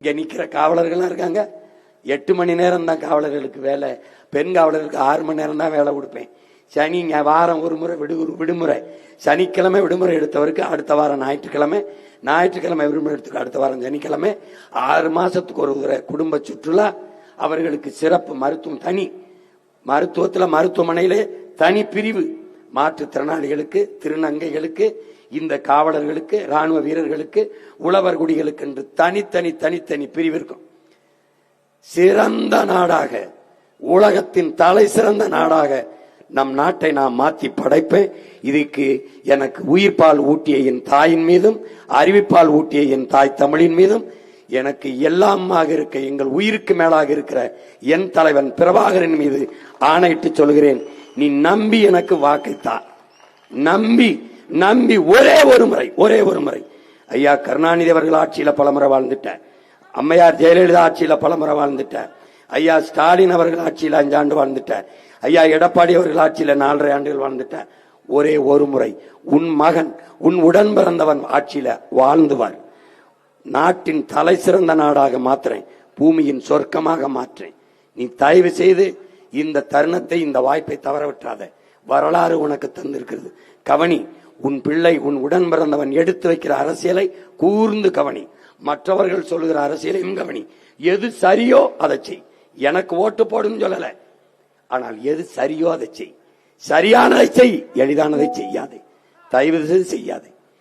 இங்க நிக்கிற காவலர்கள் இருக்காங்க, 8 மணி நேரம் தான் காவலர்களுக்கு வேலை. பெண் காவலருக்கு 6 மணி நேரம் தான் வேலை கொடுப்பேன். சனி வாரம் ஒரு முறை விடுமுறை, சனிக்கிழமை விடுமுறை எடுத்தவருக்கு அடுத்த வாரம் ஞாயிற்றுக்கிழமை விடுமுறை எடுத்து அடுத்த வாரம் சனிக்கிழமை, 6 மாசத்துக்கு ஒரு முறை குடும்ப சுற்றுலா. அவர்களுக்கு சிறப்பு மருத்துவம், தனி மருத்துவத்துல மருத்துவமனையிலே தனி பிரிவு. மாற்றுத்திறனாளிகளுக்கு, திருநங்கைகளுக்கு, இந்த காவலர்களுக்கு, ராணுவ வீரர்களுக்கு, உழவர் குடிகளுக்கு என்று தனித்தனி பிரிவு இருக்கும். சிறந்த நாடாக, உலகத்தின் தலை சிறந்த நாடாக நம் நாட்டை நாம் மாற்றி படைப்பேன். இதுக்கு எனக்கு உயிர்ப்பால் ஊட்டிய என் தாயின் மீதும், அறிவிப்பால் ஊட்டிய என் தாய் தமிழின் மீதும், எனக்கு எல்லாமாக இருக்க, எங்கள் உயிருக்கு மேலாக இருக்கிற என் தலைவன் பிரபாகரன் மீது ஆணையிட்டு சொல்கிறேன். நீ நம்பி எனக்கு வாக்கைத்தா. நம்பி ஒரே ஒரு முறை ஐயா கருணாநிதி அவர்கள் ஆட்சியில பலமுறை வாழ்ந்துட்ட, அம்மையார் ஜெயலலிதா ஆட்சியில பலமுறை வாழ்ந்துட்ட, ஐயா ஸ்டாலின் அவர்கள் ஆட்சியில 5 ஆண்டு வாழ்ந்துட்ட, ஐயா எடப்பாடி அவர்கள் ஆட்சியில 4.5 ஆண்டுகள் வாழ்ந்துட்ட. ஒரே ஒரு முறை உன் மகன், உன் உடன் பிறந்தவன் ஆட்சியில வாழ்ந்துவார். நாட்டின் தலை சிறந்த நாடாக மாற்றுறேன், பூமியின் சொர்க்கமாக மாற்றேன். நீ தயவு செய்து இந்த தருணத்தை, இந்த வாய்ப்பை தவற விட்டாத. வரலாறு உனக்கு தந்திருக்கிறது, கவனி. உன் பிள்ளை, உன் உடன் பிறந்தவன் எடுத்து வைக்கிற அரசியலை கூர்ந்து கவனி. மற்றவர்கள் சொல்லுகிற அரசியலையும் கவனி. எது சரியோ அதை செய். எனக்கு ஓட்டு போடுன்னு சொல்லல, ஆனால் எது சரியோ அதை செய். சரியானதை செய், எளிதானதை செய்யாதே, தயவு செய்து செய்யாதே.